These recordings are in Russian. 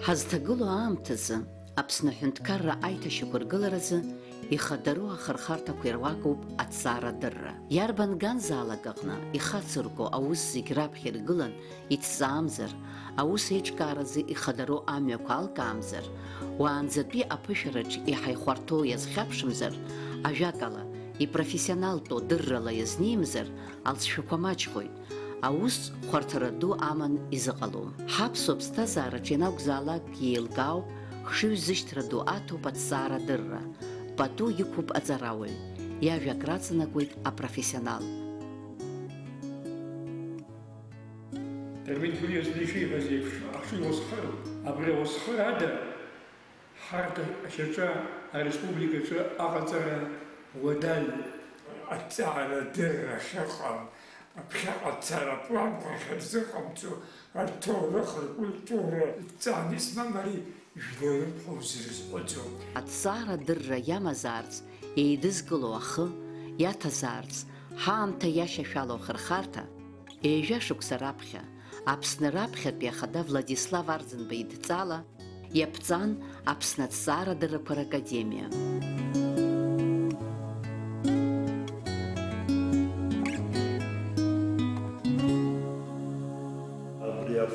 Ҳазҭагылоу аамҭазы Аԥсны Аҳәынҭқарра аиҭашьақәыргыларазы ихадару ахырхарҭақәа ируакуп аҭҵаарадырра. Иарбан ганзаалак аҟны ихацырго аус зегь раԥхьа иргылан иҭҵаамзар, аус еиҿкааразы ихадару амҩақәа алкаамзар, уаанӡатәи аԥышәараҿ иҳаихәарҭоу иазхьаԥшымзар, ажәакала, ипрофессионалтәу дыррала иазнимзар, алҵшәақәа маҷхоит. Аус хәарҭара ду аман изыҟалом. Ҳаԥсуа ԥсҭазаараҿ ианакәзаалак иеилкаауп, хшыҩзышьҭра ду аҭоуп аҭҵаарадырра, пату иқәуп аҵарауаҩ, иажәак раҵанакуеит апрофессионал. Терминкулиа злишибаз еиԥш ахшыҩ уасхыроуп. Абри ауасхыр ада ҳарҭ ашьаҿа ареспубликаҿы аҟаҵара уадаҩуп. Аҭҵаарадырра ахьыҟам, аԥхьаҟацара планқәа ахьырзыҟамҵо арҭоурых, ркультура ҵаан измам ари жәларык ҳаузырзҟәаҵом. Аҭҵаарадырра иамазаарц, еидызкыло ахы, иаҭазаарц, ҳаамҭа иашьашәало ахырхарҭа, ҩажәа шықәса раԥхьа, Аԥсны раԥхьатәи ахада Владислав Арӡынба идҵала иаԥҵан Аԥсны аҭҵаарадыррақәа ракадемиа.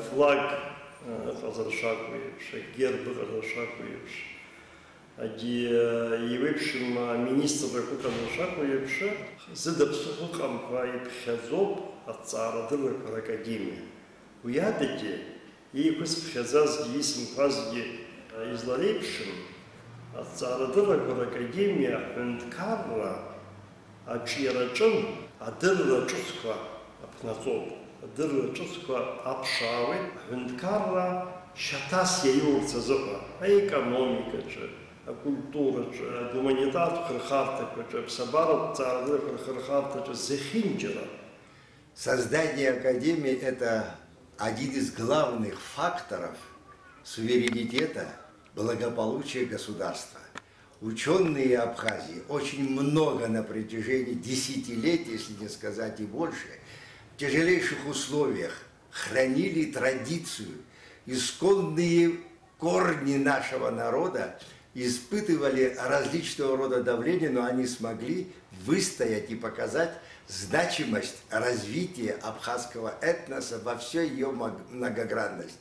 Флаг ҟазаршақәа еиԥш, агерб ҟазаршақәа еиԥш, еиуеиԥшым аминистррақәа ҟазаршақәа еиԥш, зыда ԥсыхәа ыҟамкәа иԥхьаӡоуп аҭҵаарадыррақәа ракадемиа. Уи адагьы еиқәызԥхьаӡазгьы, исымқәазгьы излареиԥшым, аҭҵаарадыррақәа ракадемиа аҳәынҭқарра аҿиараҿын адырра ҿыцқәа аԥнаҵоуп. Адырра ҿыцқәа аԥшаауеит аҳәынҭқарра шьаҭас иаиурц азыҳәа аекономикаҿы, акультураҿы, агуманитартә хырхарҭақәаҿы, аԥсабаратә ҭҵаарадыррақәа рхырхарҭаҿы зехьынџьара. Создание Академии – это один из главных факторов суверенитета, благополучия государства. Ученые Абхазии очень много на протяжении десятилетий, если не сказать и больше, в тяжелейших условиях хранили традицию, исконные корни нашего народа, испытывали различного рода давления, но они смогли выстоять и показать значимость развития абхазского этноса во всей ее многогранности.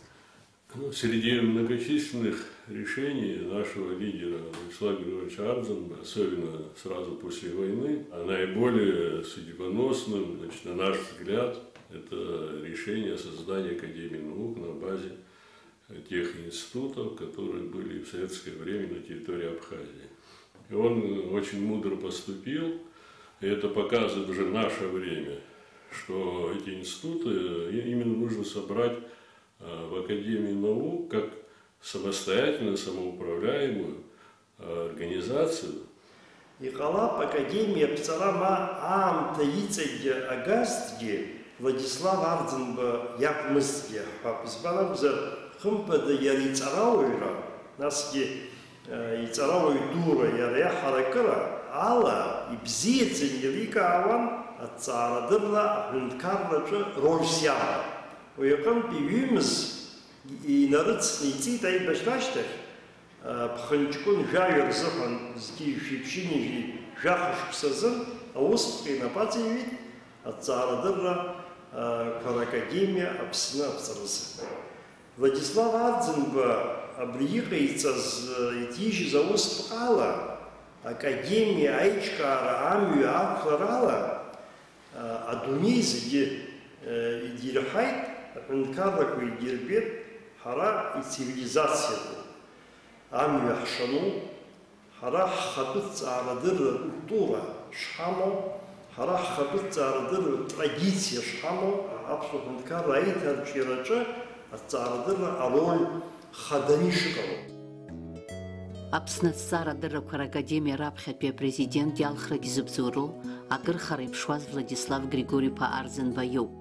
Среди многочисленных решений нашего лидера Владислава Григорьевича Арӡынба, особенно сразу после войны, наиболее судьбоносным, на наш взгляд, это решение о создании Академии наук на базе тех институтов, которые были в советское время на территории Абхазии. И он очень мудро поступил, и это показывает уже наше время, что эти институты именно нужно собрать в Академии наук как самостоятельную, самоуправляемую организацию. Иҟалап Академиа ԥҵарама аамҭа иҵегьы агазҭгьы Владислав Арӡынба иакәмызҭгьы ҳҳәап. Избан акәзар, хымԥада иара иҵарауаҩра, насгьы иҵарауаҩ дура иара иаҳаракыра ала ибзиаӡаны еиликаауан аҭҵаарадырра аҳәынҭқарраҿы рольс иаман. Уи аҟынтә иҩымыз инарыцны иҵит аибашьра ашьҭахь ԥхынҷкәын жәаҩа рзыҳәан зқьи шәиԥшьынижәи жәахәышықәсазы аусҵәҟьа инапаҵаиҩит аҭҵаарадыррақәа ракадемиа Аԥсны аԥҵаразы. Владислав Арӡынба абри иҟаиҵаз иҭижьыз аусԥҟала академиа аиҿкаара амҩа ақәларала адунеи зегьы идирҳаит, аҳәынҭқаррақәа идирбеит, ҳара ицивилизациатәу амҩа ҳшану, ҳара ҳхатәы ҭҵаарадырра культура шҳамоу, ҳара ҳхатәы ҭҵаарадырра традициа шҳамоу, аԥсуа ҳәынҭқарра аиҭарҿиараҿы аҭҵаарадырра ароль хаданы ишыҟало. Аԥсны аҭҵаарадыррақәа ракадемиа раԥхьатәи апрезидент иалхрагьы зыбзоуроу акырхара иԥшуаз Владислав Григорий-ԥа Арӡынба иоуп.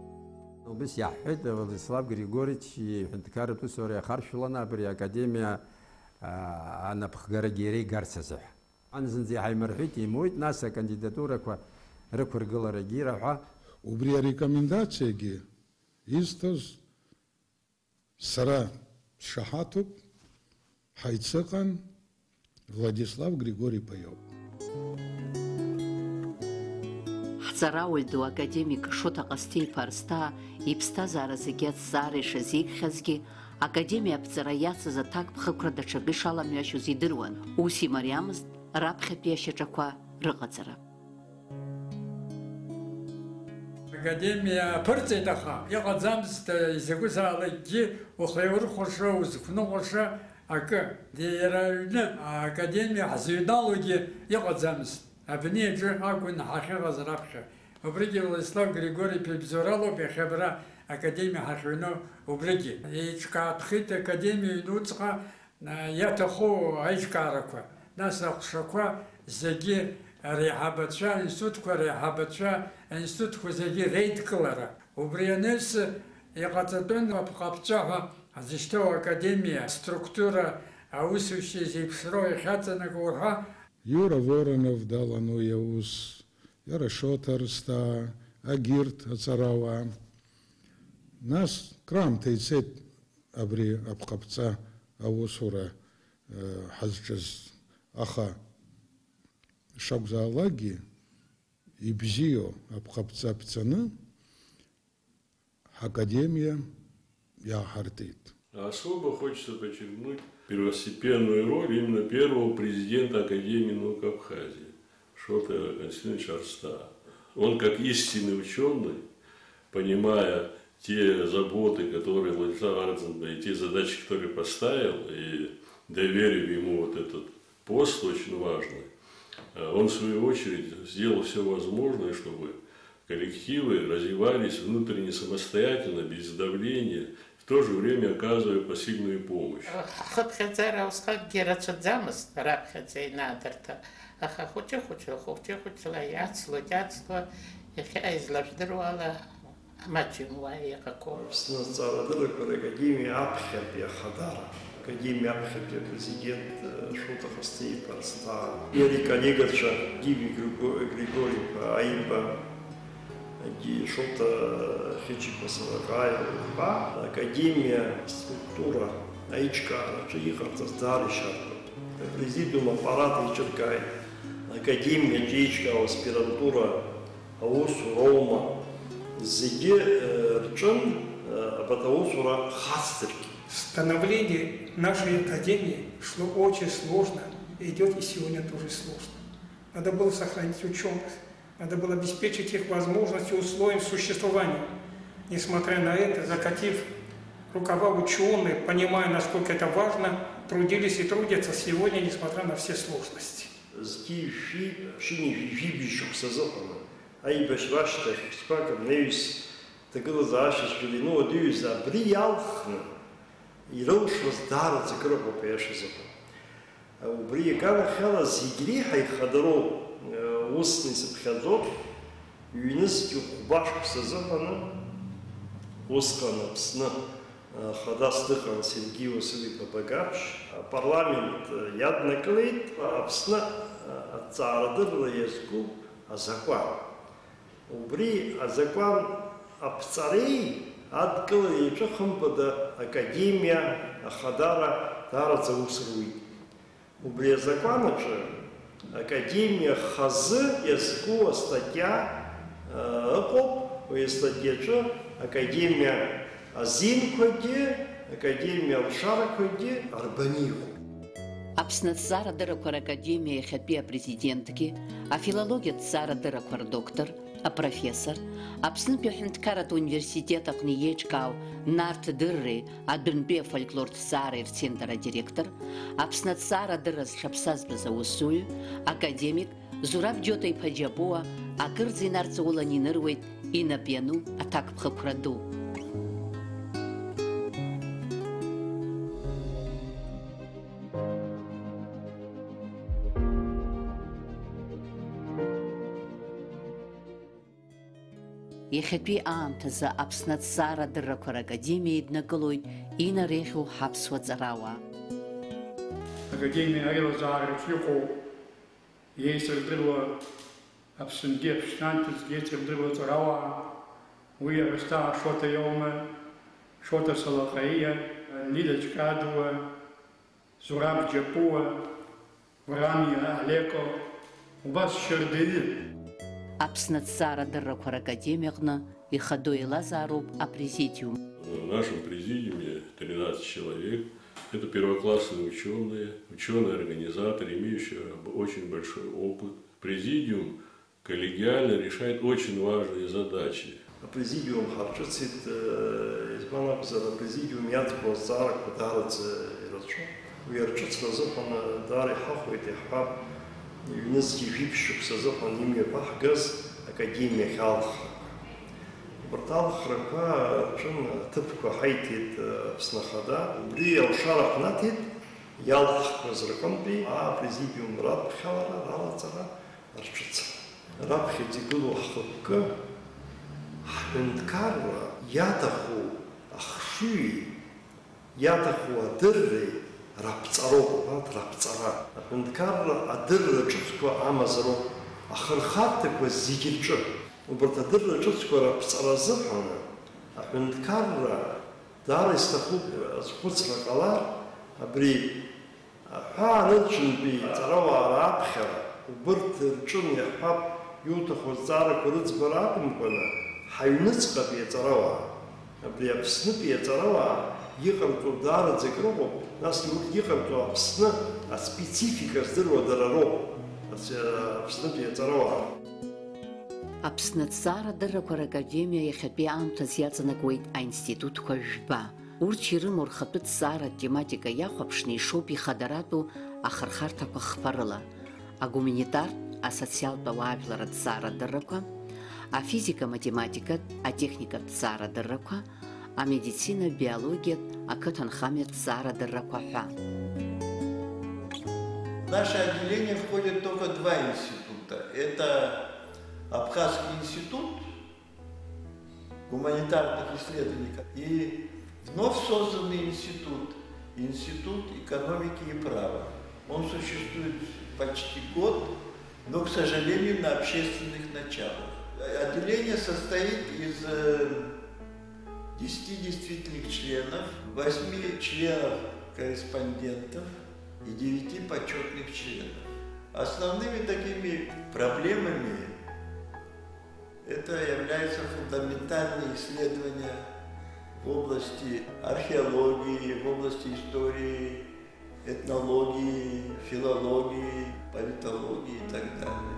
Убас иаҳҳәеит Владислав Григорьевич иҳәынҭқарратә усура иахаршәланы абри академиа анапхгарагьы иара игарц азыҳәа. Анзынӡа иҳаимырҳәеит, имуит, нас акандидатурақәа рықәыргыларагьы ираҳәа. Убри арекомендациагьы изҭоз сара сшаҳаҭуп, Хайцыкан Владислав Григорий Паёв. Ҳҵарауаҩ академик Шоҭа Ҟасҭеиԥа Арсҭаа иԥсҭазаара зегьы аҭҵаара ишазикхьазгьы академиа аԥҵара иацыз аҭакԥхықәра даҽакы ишаламҩашьоз идыруан, ус имариамызт раԥхьатәи ашьаҿақәа рыҟаҵара. Академия ԥырҵеит аха, иҟаӡамызт изакәызаалакгьы ухаирхәаша, узықәныҟәаша акы. Иара аҩны академиа ҳзыҩналогьы иҟаӡамызт. Абни аҿы акәын ҳахьыҟаз раԥхьа. Убригьы Владислав Григорий-иԥа ибзоуралоуп иахьа абра академиа ҳахьыҩно убригьы. Еиҿкаатәхеит академиа иҩнуҵҟа иаҭаху аиҿкаарақәа. Нас аҟәшақәа зегьы реиҳабацәа, аинститутқәа реиҳабацәа, аинститутқәа зегьы реидкылара. Убри аныз иҟаҵатәын апҟаԥҵәаҳәа ҳазышьҭоу академиа структура аусушьа зеиԥшроу иахьаҵанакуа ҳәа. Юра Воронов дал ану иаус, иара Шоҭа Арсҭаа, Агирт аҵарауаа. Нас краамҭа ицеит абри апҟаԥҵа аусура ҳазҿыз, аха шакәзаалакгьы ибзиоу апҟаԥҵа ԥҵаны ҳакадемиа иааҳартит. Особо хочется подчеркнуть первостепенную роль именно первого президента Академии наук Абхазии, Шоҭа Константиновича Арсҭаа. Он, как истинный ученый, понимая те заботы, которые Владислав Ардзинба, и те задачи, которые поставил, и доверив ему вот этот пост очень важный, он, в свою очередь, сделал все возможное, чтобы коллективы развивались внутренне самостоятельно, без давления, в то же время оказывая посильную помощь. Академия Абхазии президент Шоҭа Ҟасҭеиԥа Арсҭаа, иара коллегацәа Диви Григорий-иԥа Аиба, Шоҭа Хьычиԥа Салакаиа, академиа структура аиҿкаараҿы иҟарҵаз даара ишарҭоуп. Президиум аппарат иҿыркааит, академиаҿы еиҿкаау аспирантура аусураума зегьы рҿын абарҭ аусура хацдыркит. Становление нашей академии шло очень сложно, и идет и сегодня тоже сложно. Надо было сохранить ученых, надо было обеспечить их возможности, условия существования. Несмотря на это, закатив рукава ученые, понимая, насколько это важно, трудились и трудятся сегодня, несмотря на все сложности. Ирылшоз даараӡа акырҟоуп аиашазыҳәа. Убри иганахьала зегь реиҳа ихадароу усны исыԥхьаӡоуп, ҩнызқьи хәба-шықәса азыҳәаны усҟан Аԥсны хадас дыҟан Сергеи Василь-иԥа Багаԥшь, апарламент иаднакылеит Аԥсны аҭҵаарадырра иазку азакәан. Убри азакәан аԥҵареи адкылара иаҿы хымԥада академиа ахадара даараӡа ус руит. Убри азакәан аҿы академиа хазы иазку астатиа ыҟоуп, уи астатиаҿы академиа азинқәагьы, академиа алшарақәагьы арбаны иҟоуп. Аԥсны аҭҵаарадыррақәа ракадемиа иахьатәи апрезидентгьы, афилологиатә ҭҵаарадыррақәа рдоктор, апрофессор, Аԥснытәи аҳәынҭқарратә университет аҟны иеиҿкаау Нарҭ Дырреи адәынтәи афольклортә ҭҵаареи рцентр адиректор, Аԥсны аҭҵаарадырра зхьаԥсазтәыз аусзуҩ, академик Зураб Џьота-иԥа Џьапуа акырӡа инарҵауланы иныруеит инап иану аҭакԥхықәра ду. Иахьатәи аамҭазы Аԥсны аҭҵаарадыррақәа ракадемиа иднакылоит инареиӷьу ҳаԥсуа ҵарауаа. Академиа аилазаараҿы иҟоу иеицырдыруа Аԥсынгьы Аԥшьнантәызгьы иеицырдыруа ҵарауаа, уи Арсҭаа Шоҭа иоума, Шоҭа Салаҟаиа, Лида Ҷкадуа, Зураб Джапуа, Врамия Алеко, убас Щердеви. Аԥсны Дыррақәа Академиаҟны ихадоу еилазаароуп апрезидиум. В нашем президиуме 13 человек. Это первоклассные ученые, ученые-организаторы, имеющие очень большой опыт. Президиум коллегиально решает очень важные задачи. Президиум харчит измана за президиум ядко зарак подарец ирачо. Уярчит разохан дары хаху эти хаб юнеский випшук сазохан имя пахгаз академия халх. Портал храпа чун типко хайтит в снахада. Бри алшарах натит ялх разракомби а президиум раб хавара ралацара арчится. Раб хидигулу хлопка. Хвенткарва ятаху ахшуи ятаху адырри рапцаро рапцара. Хвенткарва адырри чувство амазаро ахархатеква зигилчо. Убрат адырри чувство рапцара зыхана. Хвенткарва дар истаху схуцра калар абри ханычын би царава рапхера. Убрат чун яхаб ютаху зара курыц барабим кона. Хайныцка бьецарава, приобсны бьецарава, ехал дара закрого, нас ехал то обсна, а специфика здорово дороро, обсны бьецарава. Аԥсны Дыррақәа Академиа иахьатәи аамҭаз иаҵанакуеит аинститутқәа жәба. Урҭ ирымоу рхатәы ҭҵааратә тематика иахәаԥшны ишоуп ихадаратәу ахырхарҭақәа хԥарыла, агуманитартә, асоциалтә ауаажәларратә ҭҵаарадыррақәа, афизика, математика, атехникатә ҭҵаарадыррақәа, амедицина, биологиатә, ақыҭанхамҩатә ҭҵаарадыррақәа ҳәа. В наше отделение входят только два института. Это Абхазский институт гуманитарных исследований и вновь созданный институт, Институт экономики и права. Он существует почти год, но, к сожалению, на общественных началах. Отделение состоит из 10 действительных членов, 8 членов-корреспондентов и 9 почетных членов. Основными такими проблемами это являются фундаментальные исследования в области археологии, в области истории, этнологии, филологии, политологии и так далее.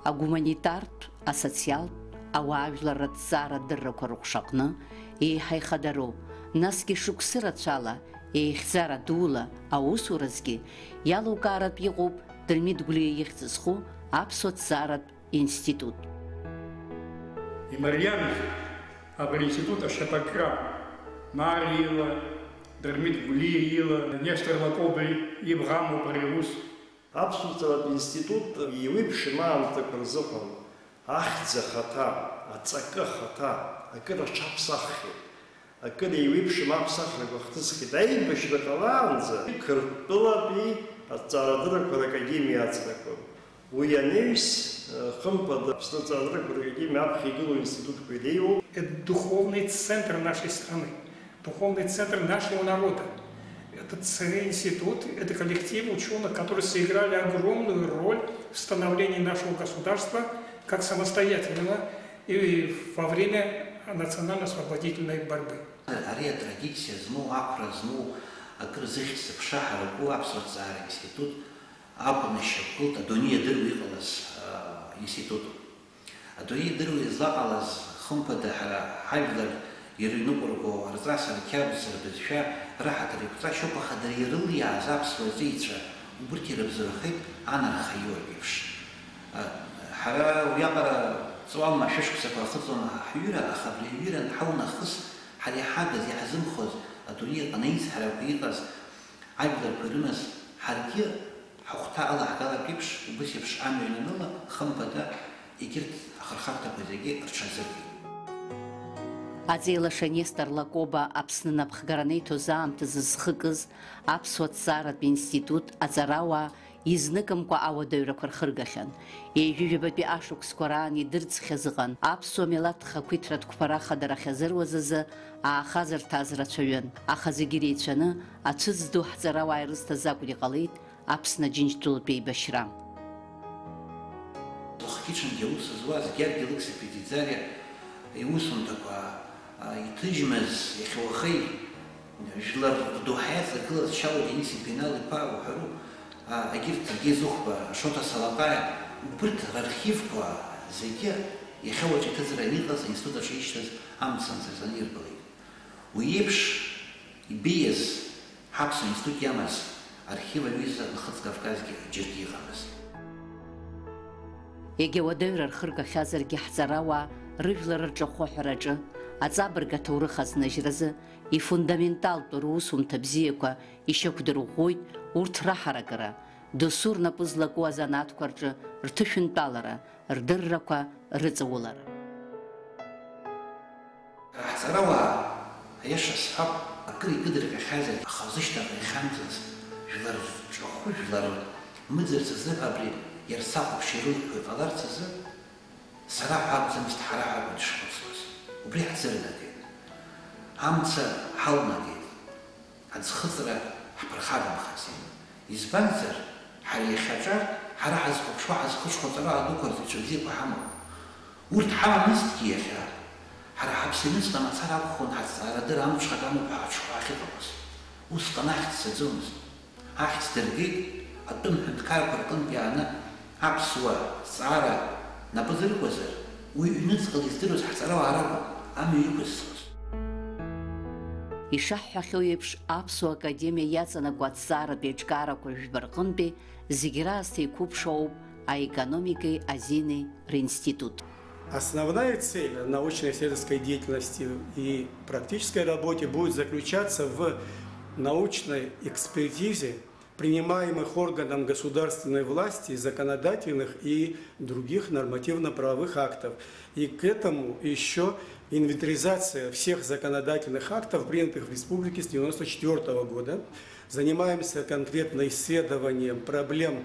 Агуманитартә, асоциалтә, ауаажәларратә ҭҵаарадыррақәа рыҟәшаҟны еиҳа ихадароу, насгьы шықәсы рацәала, еихьӡара дула аусуразгьы иалукааратә иҟоуп Дырмит Гәлиа ихьӡ зху Аԥсуа ҭҵааратә институт. Имарьян, институт Ашапакра, Марила, Дырмит Гәлиа, Нестор Лакоби, Ибраму Париус. Аԥсуа институт иуиԥшым аамҭақәа рзыҳәан ахьӡ ахаҭа, аҵакы ахаҭа, акыр аҽаԥсаххьеит. Акыр иуиԥшым аԥсахрақәа хҭысхьеит. Аибашьра ҟалаанӡа Қырҭтәылатәи аҭҵаарадыррақәа Академиа аҵанакуп. Уи анаҩс хымԥада Аԥсны аҭҵаарадыррақәа Академиа аԥхьа игылоу институтқәа иреиуоуп. Это духовный центр нашей страны, духовный центр нашего народа. Этот институт, это коллектив ученых, которые сыграли огромную роль в становлении нашего государства как самостоятельного и во время национально-освободительной борьбы. Ари традиция зну акра зну акрзыхьс пшахара ку Аԥсуа институт апнышьа култ адония дыру иҟалаз институт. Адония дыру излаҟалаз хымԥада ҳажәлар ирыҩныҟәырго рҵасра қьабзра бызшәа раҳаҭыр иқәҵашьоуп, аха дара ирылиааз аԥсуа ҵеицәа убырҭ ирыбзырхеит анархаҩык еиԥш. Ҳара уиаҟара ҵуалма шәышықәсақәа ахыҵуан ҳҩыра, аха абри аҩыра анҳаунахыс ҳара иҳагыз иаҳзымхоз адунеиаҟны аизҳарақәа иҟаз ажәларқәа ирымаз ҳаргьы ҳахәҭа алаҳгалартә еиԥш убас еиԥш амҩа ианыла хымԥада егьырҭ ахырхарҭақәа зегьы рҽазыркит. Аӡеилаша Нестор Лакоба Аԥсны напхгараны иҭоз аамҭазы зхыкыз Аԥсуа ҭҵааратә институт аҵарауаа изныкымкәа ауадаҩрақәа рхыргахьан. Еижәыжәабатәи ашықәсқәа раан идырӡхьаз ыҟан. Аԥсуа милаҭ хақәиҭратә қәԥара хадара ахьазыруаз азы аахазырҭаз рацәаҩын. Аха зегьы иреицәаны ацәыӡ ду ҳҵарауаа ирызҭаз акәын иҟалеит Аԥсны Аџьынџьтәылатә еибашьра. Лхқиҽынгьы аус зуаз Гьаргьы Лыксаԥ-Ӡиӡариа иусумҭақәа иҭыжьмыз иахьауахеи жәлар рдоуҳа иаҵагылаз Шьалуа Дениси Пенал-иԥа уҳәару агьырҭ Ҭыргьез Ухба, Шоҭа Салаҟаиа убырҭ рархивқәа зегьы иахьа уаҵәы иҭыҵран иҟаз аинститут аҿы ишьҭаз амцанӡа ирзанирбалеит. Уи еиԥш ибеиаз ҳаԥсуа институт иамаз архив аҩыза Нхыҵ Кавказгьы џьаргьы иҟамызт. Егьа уадаҩра рхыргахьазаргьы ҳҵарауаа рыжәлар рҿахәыҳәараҿы аҵабырг аҭоурых азнажьразы ифундаменталтә русумҭа бзиақәа ишьақәдырӷәӷәоит урҭ раҳаракыра, досу рнапы злаку азанааҭқәа рҿы рҭышәынтәалара, рдыррақәа рыҵаулара. Ҳҵарауаа аиаша сҳәап, акыр икыдырҟьахьазаргь, аха зышьҭахь ихьамҵыз жәлар рҿахәы, жәлар мыӡырц азы абри иарсахәаԥш ирылҳәо иҟаларц азы сара ҳәа акәӡамызт, ҳара ҳәа акәын дышхәыцуаз. Убри ҳӡырнагеит, амца ҳалнагеит, аӡхыҵра ҳԥырхагамхаӡеит. Избанзар, ҳара иахьаҿар, ҳара ҳазхәаԥшуа, ҳазхыҽхәо аҵарауаа дуқәа рҵаҩцәа бзиақәа ҳамоуп. Урҭ ҳамамызҭгьы иахьа, ҳара ҳаԥсаҩныҵҟа мацара акәхон ҳазҵаарадырра амҽхак амоуп ҳәа ҳаҽхәа ахьыҟамыз. Усҟан ахьӡ цаӡомызт. Ахьӡ дыргеит атәым ҳәынҭқарқәа рҟынтә иааны аԥсуа зҵаара напы зыркуазар, уи ҩныҵҟала издыруаз ҳҵарауаа ракәын, амҩа иқәызҵоз. Ишаҳҳәахьоу еиԥш, Аԥсуа академиа иаҵанакуа аҭҵааратә еиҿкаарақәа жәба рҟынтәи зегьы раасҭа еиқәыԥшоуп аэкономикеи азинеи ринститут. Основная цель научно-исследовательской деятельности и практической работе будет заключаться в научной экспертизе принимаемых органом государственной власти, законодательных и других нормативно-правовых актов. И к этому еще инвентаризация всех законодательных актов, принятых в республике с 1994 года. Занимаемся конкретно исследованием проблем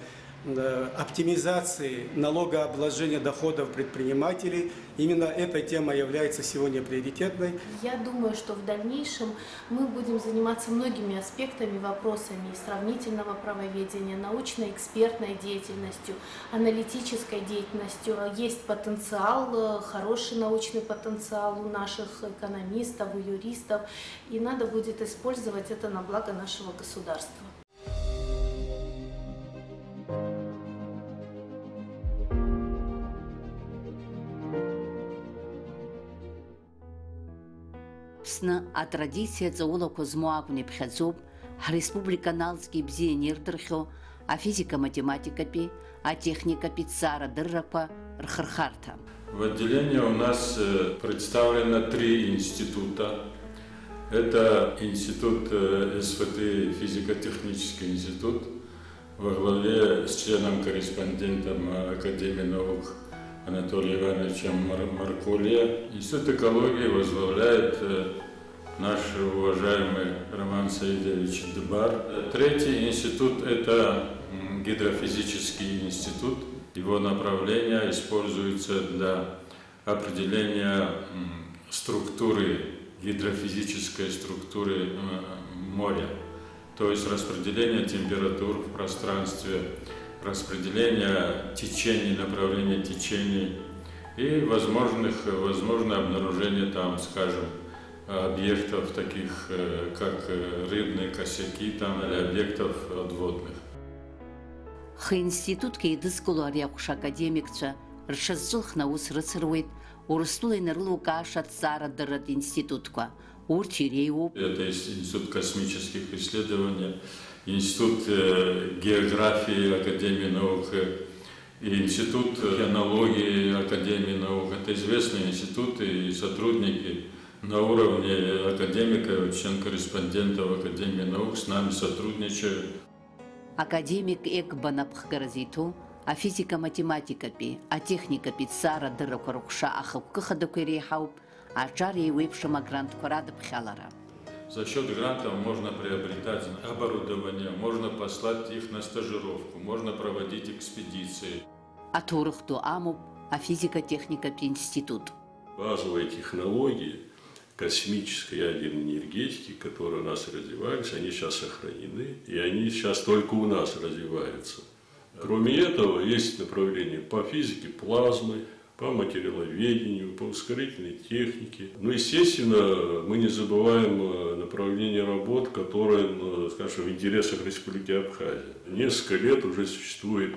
оптимизации налогообложения доходов предпринимателей. Именно эта тема является сегодня приоритетной. Я думаю, что в дальнейшем мы будем заниматься многими аспектами, вопросами сравнительного правоведения, научно-экспертной деятельностью, аналитической деятельностью. Есть потенциал, хороший научный потенциал у наших экономистов, у юристов, и надо будет использовать это на благо нашего государства. Аԥсны атрадициа ҵаулақәа змоу акәны иԥхьаӡоуп ҳреспублика аналҵгьы ибзианы ирдырхьо афизика-математикатәи, атехникатәи ҭҵаарадыррақәа рхырхарҭа. В отделении у нас представлено 3 института. Это институт СФТ, физико-технический институт, во главе с членом-корреспондентом Академии наук Анатолием Ивановичем Маркуле. Институт экологии возглавляет наш уважаемый Роман Саидович Дыбар. Третий институт – это гидрофизический институт. Его направление используется для определения структуры, гидрофизической структуры моря, то есть распределение температур в пространстве, распределение течений, направления течений и возможно обнаружение там, скажем, объектов таких, как рыбные косяки там, или объектов подводных. Хы-институтк еидызкыло ари аҟәша академикцәа рҽазҵәылхны аус рыцыруеит Урыстәыла инарылукааша аҭҵаарадырратә институтқәа. Урҭ иреиуоуп это институт космических исследований, институт географии Академии наук и институт океанологии Академии наук. Это известные институты и сотрудники на уровне академиков, член-корреспондентов Академии наук с нами сотрудничают. Академик Екба напхгаразы иҭоу афизика-математикатәи, атехникатәи ҭҵаарадыррақәа рҟәша ахықәкы хадақәа иреиҳауп аҿар еиуеиԥшым агрантқәа радыԥхьалара. За счет грантов можно приобретать оборудование, можно послать их на стажировку, можно проводить экспедиции. Атурыхту амуп, а физико-техника институт. Базовые технологии космической ядерной энергетики, которые у нас развивались, они сейчас сохранены, и они сейчас только у нас развиваются. Кроме этого, есть направления по физике плазмы, по материаловедению, по ускорительной технике. Ну, естественно, мы не забываем направление работ, которые, скажем, в интересах Республики Абхазия. Несколько лет уже существует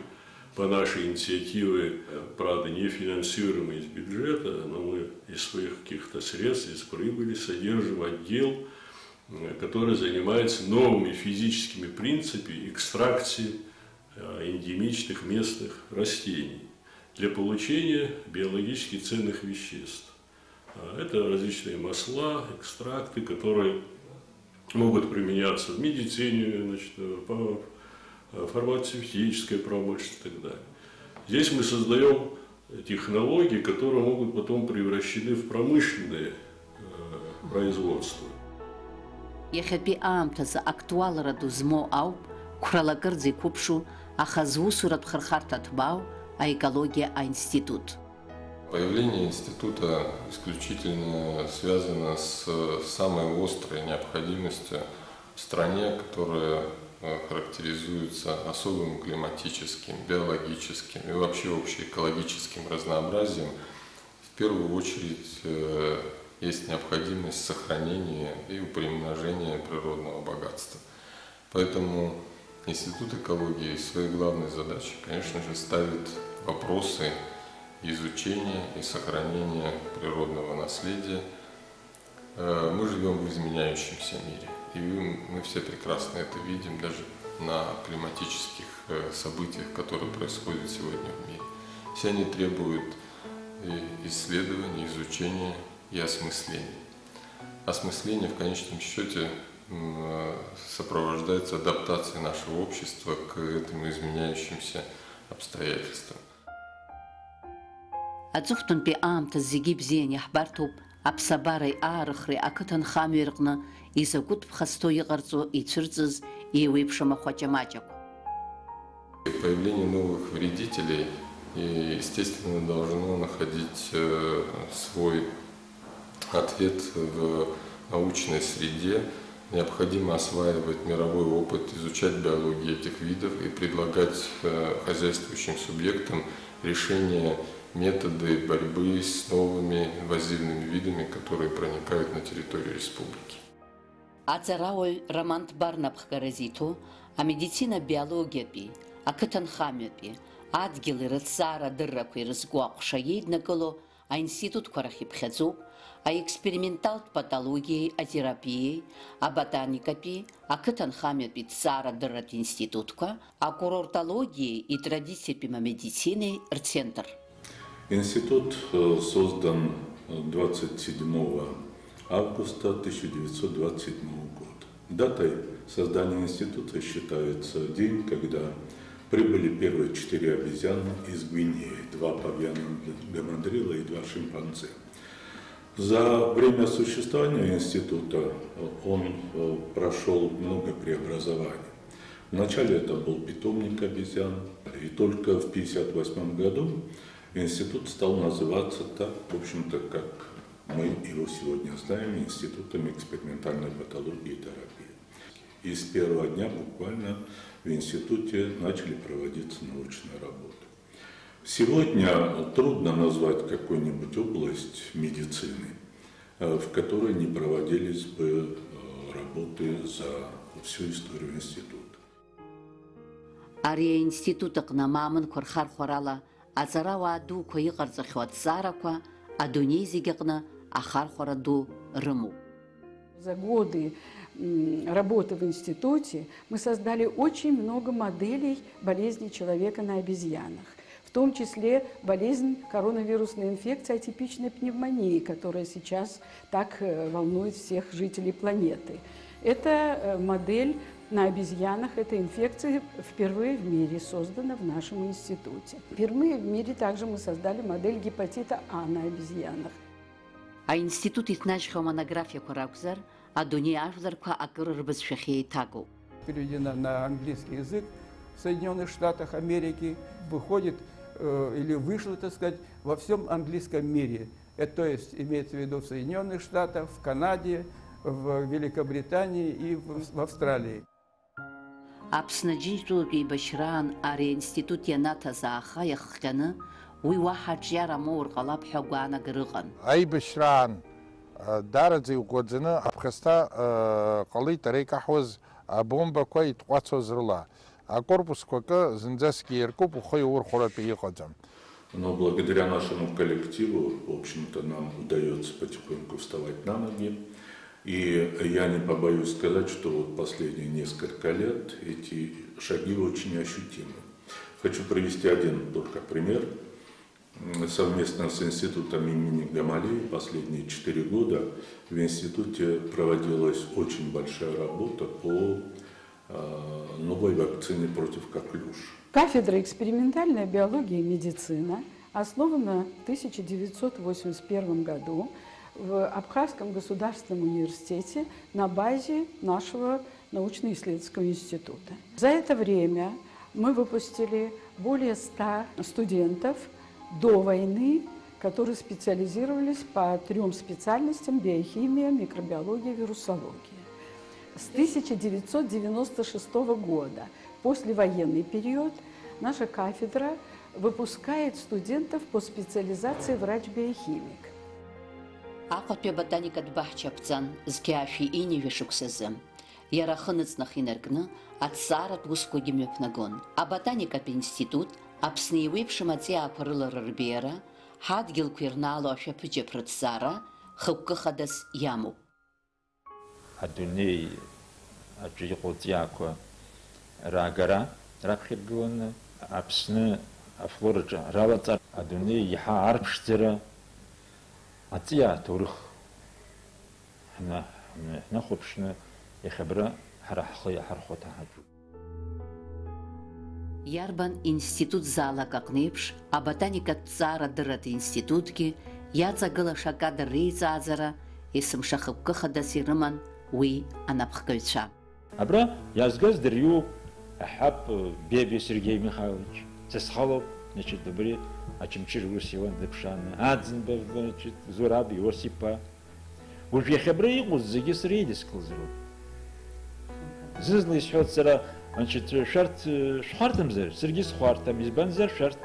по нашей инициативе, правда, не финансируемый из бюджета, но мы из своих каких-то средств, из прибыли содержим отдел, который занимается новыми физическими принципами экстракции эндемичных местных растений для получения биологически ценных веществ. Это различные масла, экстракты, которые могут применяться в медицине, значит, по фармацевтической промышленности и так далее. Здесь мы создаем технологии, которые могут потом превращены в промышленное производство. Иахьатәи аамҭазы актуалрада змоу ауп қәралагырӡа иқәыԥшу аха зусуратә хырхарҭа ҭбау аэкология институт. Появление института исключительно связано с самой острой необходимостью в стране, которая характеризуется особым климатическим, биологическим и вообще общеэкологическим разнообразием. В первую очередь есть необходимость сохранения и приумножения природного богатства. Поэтому Институт экологии своей главной задачей, конечно же, ставит вопросы изучения и сохранения природного наследия. Мы живем в изменяющемся мире, и мы все прекрасно это видим даже на климатических событиях, которые происходят сегодня в мире. Все они требуют исследования, изучения и осмысления. Осмысление в конечном счете сопровождается адаптацией нашего общества к этим изменяющимся обстоятельствам. Аҵыхәтәантәи аамҭа зегьы бзианы иаҳбарҭоуп аԥсабареи аарыхреи ақыҭанхамҩа рҟны изакәытә ԥхасҭо иҟарҵо ицәырҵыз еиуеиԥшым ахәаҷамаҷақәа. Появление новых вредителей, естественно, должно находить свой ответ в научной среде. Необходимо осваивать мировой опыт, изучать биологию этих видов и предлагать хозяйствующим субъектам решения, методы борьбы с новыми инвазивными видами, которые проникают на территорию республики. Аҵарауаҩ Роман Ҭбарнаԥхгара зиҭо амедицина биологиатәи, ақыҭанхамҩатәи, адгьыли рыҭҵаара адыррақәа ирызку аҟәша еиднакыло аинститутқәа рахь иԥхьаӡоуп аексперименталтә патологиеи, атерапиеи, аботаникатәи, ақыҭанхамҩатәи ҭҵаара адырратә институтқәа, акурортологиеи и традициатәи медицинеи рцентр. Институт создан 27 августа 1927 года. Датой создания института считается день, когда прибыли первые 4 обезьяны из Гвинеи, 2 павиана гамадрила и 2 шимпанзе. За время существования института он прошел много преобразований. Вначале это был питомник обезьян, и только в 1958 году институт стал называться так, в общем-то, как мы его сегодня знаем, Институтом экспериментальной патологии и терапии. И с первого дня буквально в институте начали проводиться научные работы. Сегодня трудно назвать какую-нибудь область медицины, в которой не проводились бы работы за всю историю института. Ари институт аҟны амаамынқәа рхархәарала аҵарауаа дуқәа иҟарҵахьоу аҭҵаарақәа адунеи зегьы аҟны ахархәара ду рымоуп. За годы работы в институте мы создали очень много моделей болезней человека на обезьянах, в том числе болезнь коронавирусной инфекции атипичной пневмонии, которая сейчас так волнует всех жителей планеты. Эта модель на обезьянах, эта инфекция впервые в мире создана в нашем институте. Впервые в мире также мы создали модель гепатита А на обезьянах. Аинститут иҭнажьхьоу монографиақәа ракәзар, адунеи ажәларқәа акыр рбызшәахь еиҭагоуп. Переведена на английский язык в Соединенных Штатах Америки, выходит или вышло, так сказать, во всем английском мире. Это, то есть имеется в виду в Соединенных Штатах, в Канаде, в Великобритании и в Австралии. Аԥсны џьынџьтәылатәи еибашьраан ари аинститут ианаҭазааха иахҟьаны уи уаҳа аҿиара моур ҟалап ҳәа гәаанагара ыҟан. Аибашьраан дараӡа иӷәӷәаӡаны аԥхасҭа ҟалеит ара икаҳуаз абомбақәа итҟәацоз рыла. Акорпусқәа акы зынӡасгьы иаркуп, ухы иурхәаратәы иҟаӡам. Но благодаря нашему коллективу, в общем-то, нам удается потихоньку вставать на ноги. И я не побоюсь сказать, что вот последние несколько лет эти шаги очень ощутимы. Хочу привести один только пример. Совместно с институтом имени Гамалеи последние 4 года в институте проводилась очень большая работа по новой вакцине против коклюша. Кафедра экспериментальной биологии и медицины основана в 1981 году в Абхазском государственном университете на базе нашего научно-исследовательского института. За это время мы выпустили более 100 студентов до войны, которые специализировались по 3 специальностям: биохимия, микробиология, вирусология. С 1996 года, послевоенный период, наша кафедра выпускает студентов по специализации врач-биохимик. Аҟәатәи аботаникатә баҳчаԥҵан зқьаашәи инижә шықәсазы иара ахы-ныҵнах инаркны аҭҵааратә усқәагьы мҩаԥнагон. Аботаникатә институт Аԥсны еиуеиԥшым аҵиаақәа рылара рбеиара, ҳадгьылқәа ирнаало ашәаԥыџьаԥ рыҭҵаара хықәкы хадас иамоуп. Адунеи аҿы иҟоу аҵиаақәа раагара раԥхьаргыланы, Аԥсны афлораҿы ралаҵара, адунеи иаҳа арԥшӡара, аҵиаа аҭоурых ҳнахәаԥшны иахьабра ҳара ҳхы иаҳархәо ҭаҳаџьуп. Иарбан институт заалак аҟнеиԥш, аботаникатә ҭҵаарадырратә институтгьы иаҵагылаша акадр реиҵааӡара есымша хықәкы хадас ирыман уи анапхгаҩцәа. Абра иаазгаз дырҩуп аҳап Бебиа Сергеи Михайлович, Цесхалов, добри Ачымчыр Рус Иван Дыԥшаны, Аӡынба Зураб Иосипа. Уажә иахьабра иҟоу зегьы сара еидыскылазароуп. Зызла исҳәоит сара, шәарҭ шәхәарҭамзар, саргьы схәарҭам, избанзар шәарҭ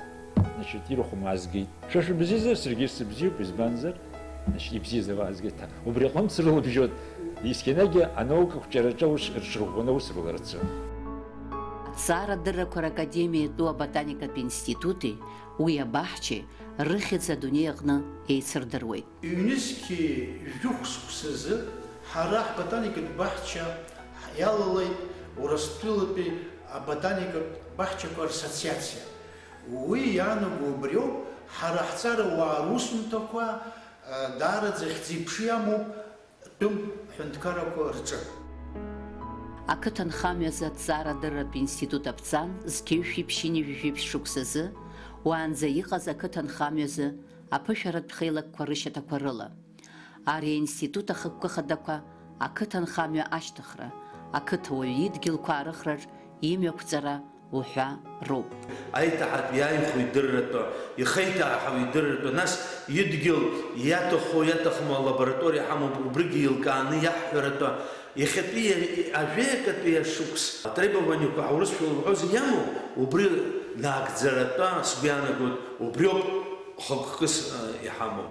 ирахәым аазгеит. Шәа шәыбзиазар, саргьы сыбзиоуп, избанзар ибзиаз аазгеит. Убри аҟнытә срылабжьоит. Есқьынагьы анаука хәҷараҿы рҽырӷәӷәаны аус рыларцы. Аҭҵаарадыррақәа ракадемиатәу аботаникатә институти уи абаҳчеи рыхьӡ адунеи аҟны еицырдыруеит. Ҩнызқьи жәохә шықәсазы ҳара ҳботаникатә баҳча иалалеит Урыстәылатәи аботаникатә баҳчақәа рсоциациа. Уи иаанаго убриоуп, ҳара ҳҵарауаа русумҭақәа даараӡа хьӡи-ԥши амоуп тәым ҳәынҭқаррақәа рҿы. Ақыҭанхамҩазы аҭҵаарадырратә институт аԥҵан зқьҩышәи-ԥшьини-жәижәи шықәсазы уаанӡа иҟаз ақыҭанхамҩазы аԥышәаратә хеилагқәа рышьаҭақәа рыла. Ари аинститут ахықәкы хадақәа ақыҭанхамҩа ашьҭыхра, ақыҭауаҩ идгьылқәа аарыхраҿ имҩақәҵара уҳәа роуп. Аиҭаҳатә иааихәо идырратәы, ихеиҭааҳау идырратәы, нас идгьыл иаҭахо иаҭахым алабораториа ҳамоуп, убригьы еилкааны иаҳҳәаратәы, иахьатәи ажәеикатәи ашықәс атребованиақәа ҳаурысшәала уҳәоз иамоу, убри наагӡаратәы сгәы иаанагоит, убриоуп хықәкыс иҳамоу.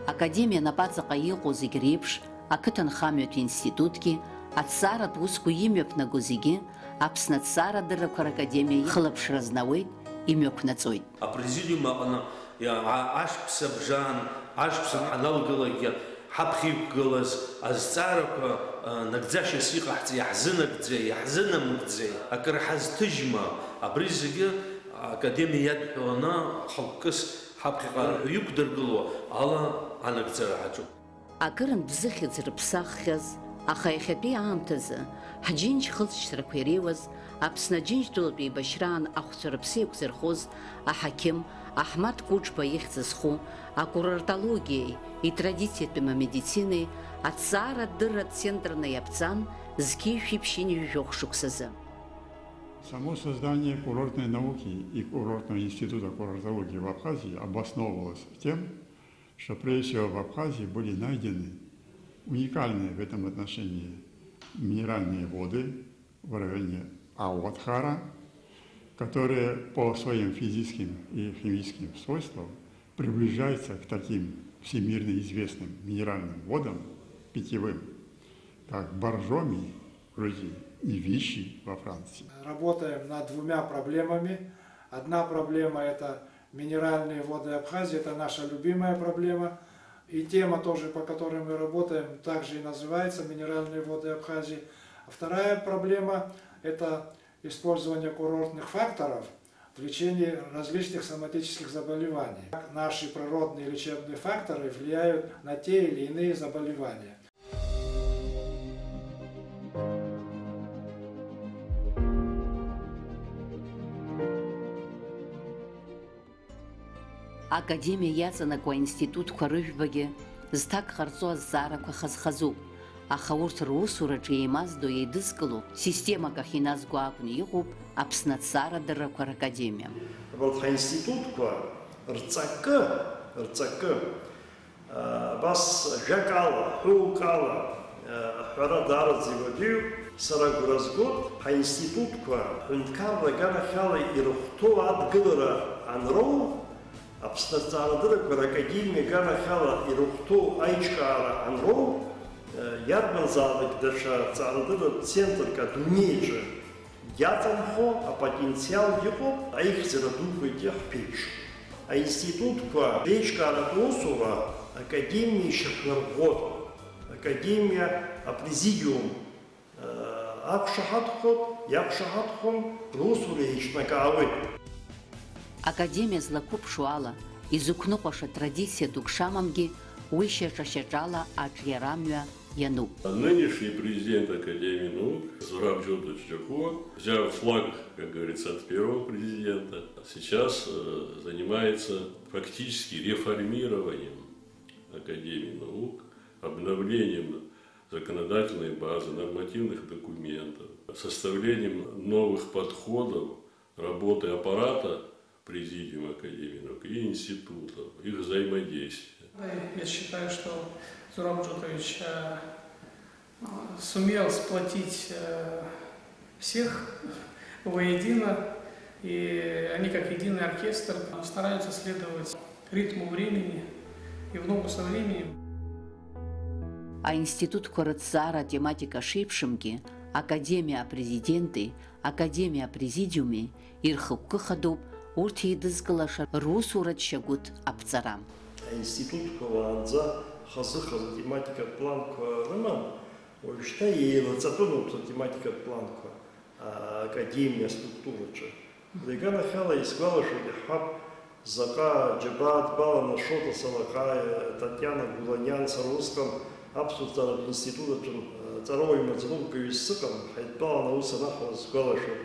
Академиа напаҵаҟа иҟоу зегь реиԥш, ақыҭанхамҩатә институтгьы аҭҵааратә усқәа имҩаԥнаго зегьы Аԥсны аҭҵаарадыррақәа ракадемиа ихылаԥшра знауеит, имҩақәнаҵоит. Апрезидиум аҟны ашықәса бжан, ашықәса ҳаналгалакгьы ҳаԥхьа иқәгылаз азҵаарақәа нагӡашьас иҟаҳҵеи, иаҳзынагӡеи, иаҳзынамыгӡеи, акыр ҳазҭыжьма, абри зегьы академиа иадҳәаланы хықәкыс ҳаԥхьаҟа иқәдыргыло ала анагӡара ҳаҿуп. Акырынтә бзыхьӡ рыԥсаххьаз, Аха иахьатәи аамҭазы ҳџьынџь хылҵшьҭрақәа иреиуаз Аԥсны Аџьынџьтәылатә еибашьраан ахәцәа рыԥсы еиқәзырхоз аҳақьым Аҳмаҭ Кәыџба ихьӡ зху акурортологиеи, итрадициатәым амедицинеи аҭҵааратә центрны иаԥҵан зқьи шәиԥшьынҩажәох шықәсазы. Само создание курортной науки и курортного института курортологии в Абхазии обосновывалось тем, что прежде всего в Абхазии были найдены уникальные в этом отношении минеральные воды в районе Ауатхара, которые по своим физическим и химическим свойствам приближаются к таким всемирно известным минеральным водам питьевым, как Боржоми в Грузии и Виши во Франции. Работаем над двумя проблемами. Одна проблема – это минеральные воды Абхазии, это наша любимая проблема. И тема тоже, по которой мы работаем, также и называется «Минеральные воды Абхазии». А вторая проблема – это использование курортных факторов в лечении различных соматических заболеваний. Как наши природные лечебные факторы влияют на те или иные заболевания. Академия иаҵанакуа аинститутқәа рыжәбагьы зҭак ҟарҵо азҵаарақәа хазхазуп, аха урҭ русураҿы еимаздо еидызкыло системак ахь иназго акәны иҟоуп Аԥсны аҭҵаарадыррақәа ракадемиа. Абарҭ ҳаинститутқәа рҵакы абас жәакала, ҳәукала аҳәара даараӡа иуадаҩуп. Сара агәра згоит ҳаинститутқәа ҳәынҭқарра аганахьала ирыхәҭоу адгылара анроу, Аԥсны аҭҵаарадыррақәа ракадемиа аганахьала ирыхәҭоу аиҿкаара анроу, иарбанзаалак даҽа ҭҵаарадырратә центрк адунеиаҿы иаҵанхо апотенциал иҟоуп, аихьӡара дуқәагьы ҳԥеиԥшуп. Аинститутқәа реиҿкааратә усура академиа ишьақәнарӷәӷәоит, академиа апрезидиум ақәшаҳаҭхоит, иақәшаҳаҭхон, русура еиҿнакаауеит. Академиа злақәыԥшу ала, изықәныҟәаша традициа дук шамамгьы, уи шьаҿа-шьаҿала аҿиарамҩа януп. Нынешний президент Академии наук Зураб Джодович Джакуа, взяв флаг, как говорится, от первого президента, сейчас занимается фактически реформированием Академии наук, обновлением законодательной базы, нормативных документов, составлением новых подходов работы аппарата Президиума Академии наук и институтов, их взаимодействия. Я считаю, что Зураб Джодович сумел сплотить всех воедино, и они как единый оркестр стараются следовать ритму времени и в ногу со временем. Аинститутқәа рыҭҵаара тематика шеиԥшымгьы, академиа апрезиденти, академиа апрезидиуми ирхықәкыхадоуп урҭ еидызкылаша русуратә шьагәыҭ аԥҵара. Аинститутқәа уаанӡа хазы-хазы тематикатә планқәа рыман, уажәшьҭа еилаҵатәын урҭ атематикатә планқәа академиа аструктураҿы. Аганахьала исгәалашәоит иҳҳәап, заҟа џьабаа дбаланы Шота Салаҟаи, Татиана Гуланиан, сара усҟан аԥсуа ҭҵааратә институт аҿы ҵарауаҩ маӡаныҟәгаҩыс сыҟан, ҳаидтәаланы аус анаҳауаз сгәалашәоит.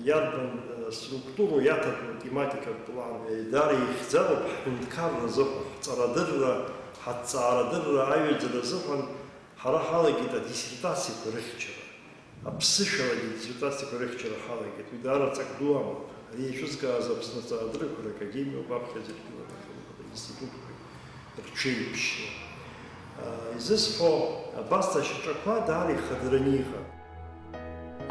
Иарбан структуру иаҭатәу тематикатә план, даара ихьӡароуп ҳҳәынҭқарра азыҳәан, ҳҵарадырра, ҳаҭҵаарадырра аҩаӡара азыҳәан ҳара ҳалагеит адиссертациақәа рыхьчара, аԥсышәалагьы адиссертациақәа рыхьчара ҳалагеит. Уи даара ҵак ду амоуп. Ари иацәызкааз Аԥсны аҭҵаарадыррақәа ракадемиоуп, аԥхьаӡатәи аинститутқәа рҽеиԥшьны. Изысҳәо абас ашьаҿақәа даара ихадараны иҟан.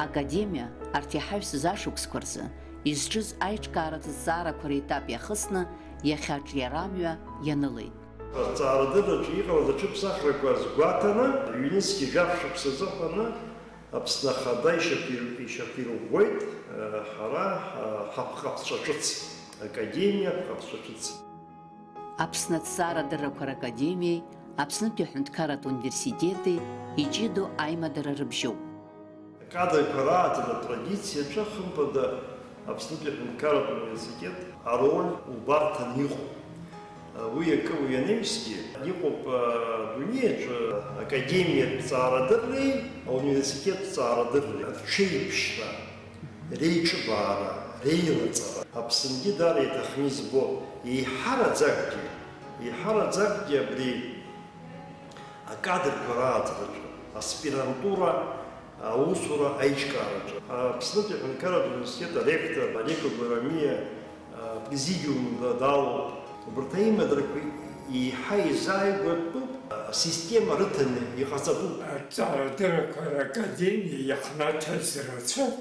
Академиа арҭ иҳаҩсыз ашықәсқәа рзы изҿыз аиҿкааратә зҵаарақәа реетап иахысны иахьа аҿиарамҩа ианылеит. Аҭҵаарадырраҿы иҟалаз аҿыԥсахрақәа згәаҭаны, ҩ-нызқьи жәаф-шықәса азыҳәаны Аԥсны Ахада ишьақәирӷәӷәеит ҳара ҳаԥҟаԥҵәа ҿыц, академиа ҳаԥҟаԥҵәа ҿыц. Аԥсны аҭҵаарадыррақәа ракадемиеи, Аԥснытәи аҳәынҭқарратә университети иҷыдоу аимадара рыбжьоуп. Акадрқәа рааӡара атрадициаҿы хымԥада Аԥснытәи аҳәынҭқарратә университет ароль убарҭан иҟоуп. уиакывуянымсгьы иҟоуп дунеиаҿы академиатә ҭҵаарадырреи ауниверситеттә ҭҵаарадырреи рҽеиԥшра, реиҿыбаара, реилаҵара Аԥсынгьы дара иҭахны избо еиҳараӡакгьы абри акадрқәа рааӡараҿы, аспирантура аусура аиҿкаараҿы Аԥснытәи аҳәынҭқарратә университет аректор Алеко Гәарамиа президиум далоуп. Убарҭ аимадрақәа еиҳа изааигәатәуп, асистема рыҭаны иҟаҵатәуп. Аҭҵаарадыррақәа ракадемиа иаҳнаҭаз рацәоуп,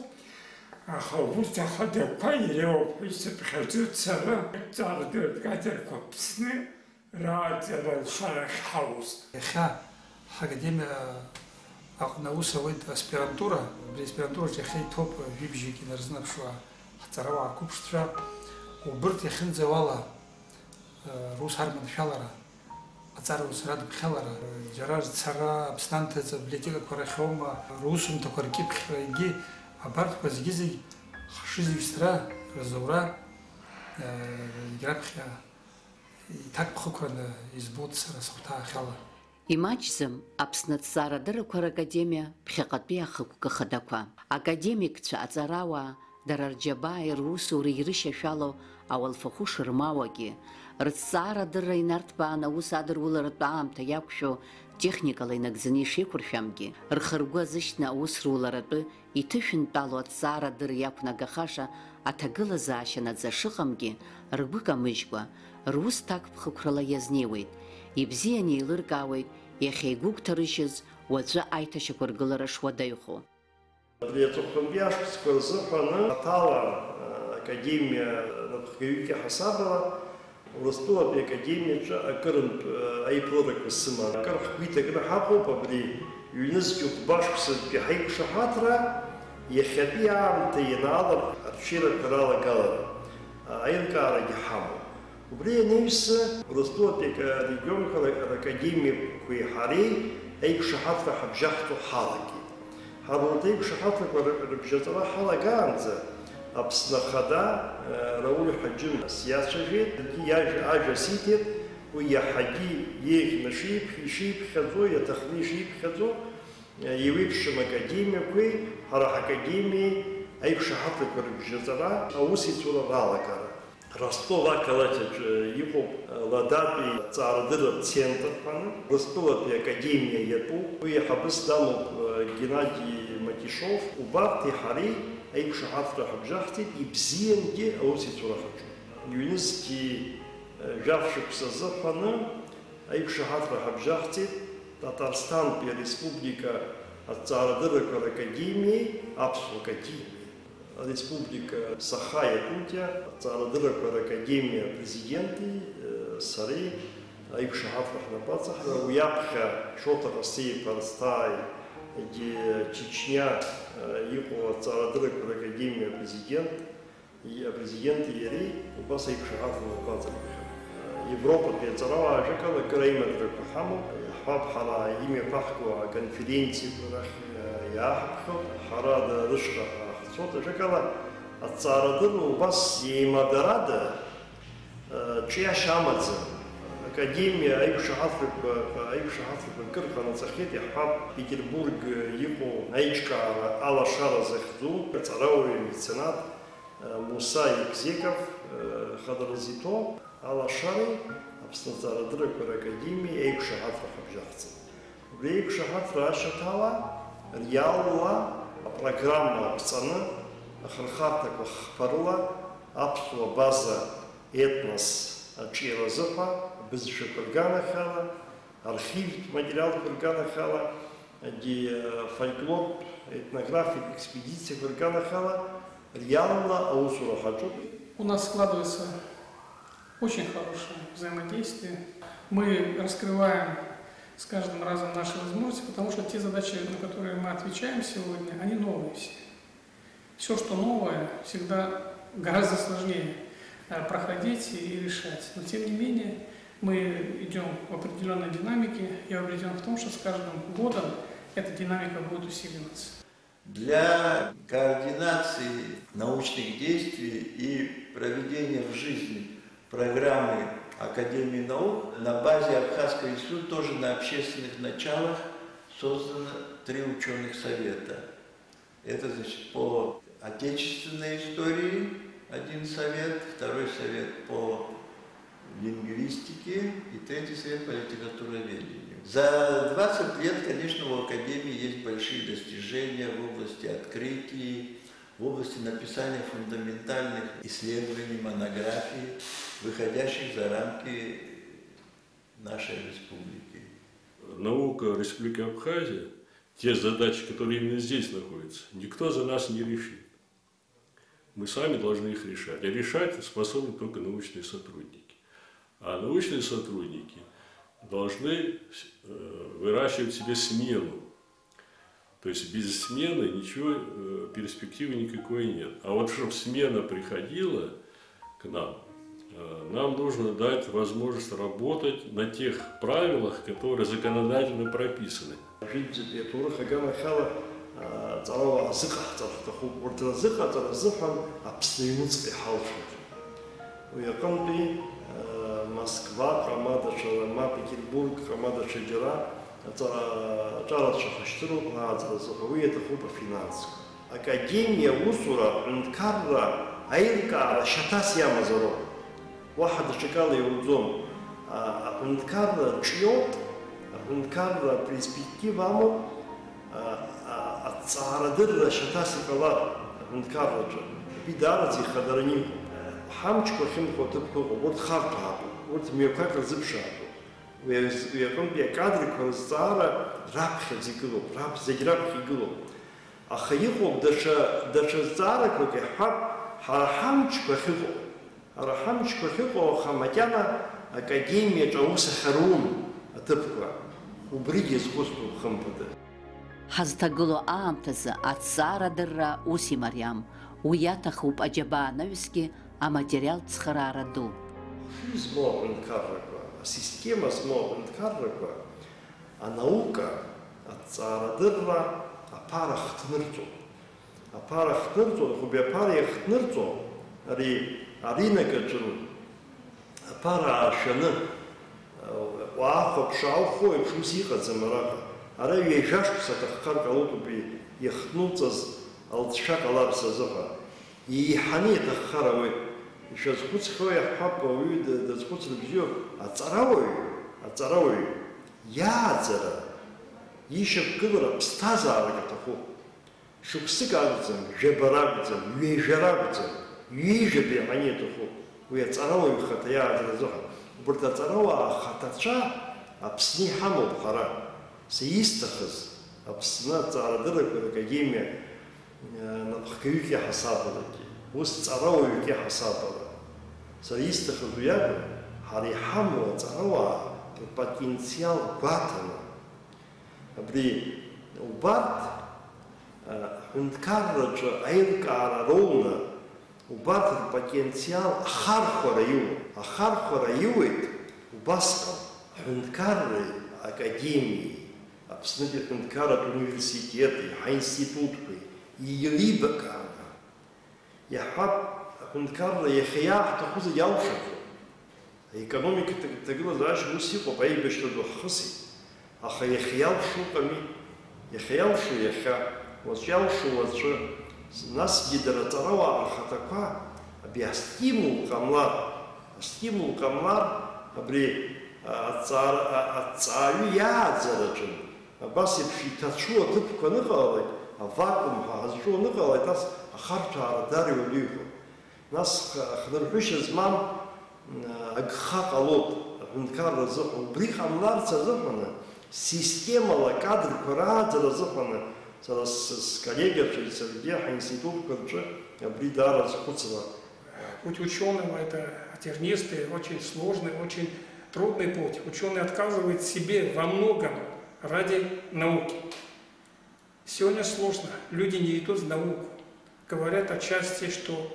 аха урҭ ахадақәа иреиуоуп ҳәа исыԥхьаӡоит сара. Аҭҵаарадырратә кадрқәа Аԥсны рааӡара лшарахь ҳауз. Иахьа ҳакадемиа аҟны аус ауеит аспирантура, абри аспирантураҿы иахьа иҭоуп жәибжьык инарзынаԥшуа ҳҵарауаа қәыԥшцәа, убырҭ иахьынӡауа ала рус ҳарманшәалара, аҵараус радыԥхьалара, џьара рцара, Аԥснанҭыҵ абиблиотекақәа рахьоума, русумҭақәа ркьыԥхьра, егьи абарҭқәа зегьы ҳшызҩысра, рызура, егьраԥхьа иҭакԥхықәраны избоит сара сыхәҭаахьала. Имаҷӡам Аԥсны аҭҵаарадыррақәа ракадемиа ԥхьаҟатәи ахықәкы хадақәа. Академикцәа аҵарауаа дара рџьабааи русуреи ирышьашәало ауалфахәы шырмауагьы, рҭҵаарадырра инарҭбаан аус адыруларатә аамҭа иақәшәо техникала инагӡаны ишеиқәыршәамгьы, рхы-ргәы азышьҭны аус руларатәы иҭышәынтәало аҭҵаарадырра иақәнагахаша аҭагылазаашьа наӡа шыҟамгьы, ргәы камыжькәа, рус ҭакԥхықәрала иазнеиуеит, ибзианы еилыркаауеит иахьа игәыгәҭарышьыз уаҵәы аиҭашьақәа ргылара шуадаҩхо. Абри аҵыхәтәантәи ашықәсқәа рзыҳәаны аҭала академиа напхгаҩык иаҳасабала Урыстәылатәи академиаҿы акырынтә аиԥыларақәа сыман. Акыр ҳгәы иҭакны ҳаҟоуп абри ҩнызқьҩык башықәсатәи ҳаиқәшаҳаҭра иахьатәи аамҭа ианаалар арҽеирақәа ралагалара, аилкаарагьы ҳамоуп. Убри анаҩсы Урыстәылатәи арегионқәа ракадемиақәеи ҳареи аиқәшаҳаҭра ҳабжьахҵәо ҳалагеит. Ҳара урҭ аиқәшаҳаҭрақәа рыбжьаҵара ҳалагаанӡа Аԥсны Ахада Рауль Ҳаџьым сиацәажәеит, ажәа сиҭеит, уи иаҳагьы иеиӷьны ишиԥхьаӡо, иаҭахны ишиԥхьаӡо еиуеиԥшым академиақәеи ҳара ҳакадемиеи аиқәшаҳаҭрақәа рыбжьаҵара аусеицура ралагара. Ростов ақалақьаҿы иҟоуп Ладатәи аҭҵаарадырратә центр ҳәаны, Урыстәылатәи академиа иатәуп, уи иҳабыс дамоуп Геннади Матишов, убарҭи ҳареи аиқәшаҳаҭра ҳабжьаҳҵеит, ибзиангьы аусеицура ҳаҿуп. Ҩнызқьи жәаф-шықәса азыҳәаны аиқәшаҳаҭра ҳабжьаҳҵеит Татарстантәи Ареспублика аҭҵаарадыррақәа ракадемиеи, Аԥсуа академиеи. Ареспублика Саха-Якутиа аҭҵаарадыррақәа ракадемиа апрезиденти сареи аиқәшаҳаҭра ҳнапаҵаҳара, уи аԥхьа Шоҭа Ҟасҭеи-иԥа Арсҭааи егьи Чечня иҟоу аҭҵаарадыррақәа ракадемиа апрезиденти иареи убас аиқәшаҳаҭра напаҵаҳахьан. Европатәи аҵарауаа ажәакала акыр аимадрақәа ҳамоуп, ҳҳәап ҳара имҩаԥаҳго аконференциақәа рахь иааҳԥхьоит, ҳара рышҟа ҳахцот, ажәакала аҭҵаарадырра убас иеимадарада ҿиашьа амаӡам. Академиа аиқәшаҳаҭрақәа кыр ҟанаҵахьеит, иаҳҳәап Петербург иҟоу аиҿкаара алашара захьӡу аҵарауаҩ меценат Муса Егзеков хадразито алашареи Аԥсны аҭҵаарадыррақәа ракадемиа аиқәшаҳаҭра ҳабжьаҳҵеит. Убри аиқәшаҳаҭра ашьаҭала реалла апрограмма ԥҵаны ахырхарҭақәа хԥарыла аԥсуа база етнос аҿиара азыҳәа бызшәақәа рганахьала, архивтә материалқәа рганахьала, фольклортә этнографиатә экспедициақәа рганахьала реалла аусура ҳаҿуп. У нас складывается очень хорошее взаимодействие. Мы раскрываем с каждым разом наши возможности, потому что те задачи, на которые мы отвечаем сегодня, они новые все. Все, что новое, всегда гораздо сложнее проходить и решать. Но тем не менее, мы идем в определенной динамике. Я убежден в том, что с каждым годом эта динамика будет усиливаться. Для координации научных действий и проведения в жизни программы Академии наук. На базе Абхазского института тоже на общественных началах создано 3 ученых совета. Это, значит, по отечественной истории 1 совет, 2 совет по лингвистике и 3 совет по литературоведению. За 20 лет, конечно, в Академии есть большие достижения в области открытий, в области написания фундаментальных исследований, монографий, выходящих за рамки нашей республики. Наука Республики Абхазия, те задачи, которые именно здесь находятся, никто за нас не решит. Мы сами должны их решать. А решать способны только научные сотрудники. А научные сотрудники должны выращивать себе смену. То есть без смены ничего, перспективы никакой нет. А вот чтобы смена приходила к нам, нам нужно дать возможность работать на тех правилах, которые законодательно прописаны. Москва, Хамада, Шалама, Петербург, Хамада, Шаджара, Чарат Шахаштыру, Газразуховые, это хупа финансов. Академия Усура, Нкарра, Аилка, Шатас Ямазаро. واحد شكال يوزون Нкарра чьот, Нкарра перспективаму, Царадырра Шатас Кала, Нкарра, Бидарати Хадараним. Хамчко химко типко вот хартапу, вот миокак разыбшапу. Уякон бия кадри кварзара рабха зигло, раб зиграбхи гло. А хаихо даша зара коке хамчко хихо. Хамчко хихо хаматяна академия Чауса Харун типко. Убриги искусству хампада. Ҳазҭагыло аамҭазы ацара-дырра ус имариам, уи иаҭахуп аџьабаа-анаҩсгьы аматериал цхыраара ду. Система смогнкарраква, а наука ацара-дырра апара хтнырцо. Апара хтнырцо, хуби апара хтнырцо, аринакаджун, апара ашаны, уаахо пшаухо и пшусиха замарака. Ара виежашку сатахкар калутуби яхтнуцаз алтша каларса заха. И хани тахаравы. Еще скуцхоя папа уйда, да скуцлебзё, ацаравой, язера, еще кылра пстазара катаху. Шуксыгагзем, жебарагзем, вежарагзем, вижебе они туху. Уй ацаравой хатая азразоха. Бурта ацарава хатача, апсни хаму бхара. Сеистахыз, апсна царадырак академия на бхкаюке хасабадаки. Уст царавой ке хасабада. Сеистахыз уяга, харихаму царава потенциал батана. Абри убат хункарраджа айлкара роуна убат потенциал хархораю. Хархораюет убаскал хункарры академии. Абсолютно хункарат университеты, институты, и либо я хаб хункарра я хиях тахуза яушаку. Экономика тагла знаешь мусико поебе что до хаси. Аха я хиял шуками, я хиял шу я ха, вот яушу вот что нас гидратарова ахатаква, аби стимул камлар, абри ацаю язараджун. Абаси пшитачу типко ныгалай, а вакуум хазжу ныгалай, тас ахартара дарю лиху. Нас хнырбише змам агха калот, хункар зоху, брихамларца зохана, система кадр курадза зохана, с коллегами, с институт, бридара зохуцева. Путь ученого – это тернистый, очень сложный, очень трудный путь. Ученый отказывает себе во многом ради науки. Сегодня сложно. Люди не идут в науку. Говорят отчасти, что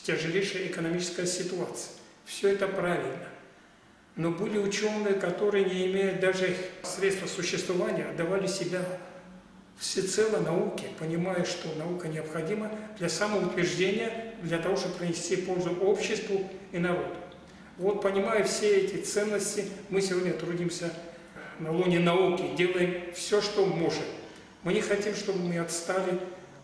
тяжелейшая экономическая ситуация. Все это правильно. Но были ученые, которые, не имея даже средств существования, отдавали себя всецело науке, понимая, что наука необходима для самоутверждения, для того, чтобы принести пользу обществу и народу. Вот, понимая все эти ценности, мы сегодня трудимся на лоне науки, делаем все, что можем. Мы не хотим, чтобы мы отстали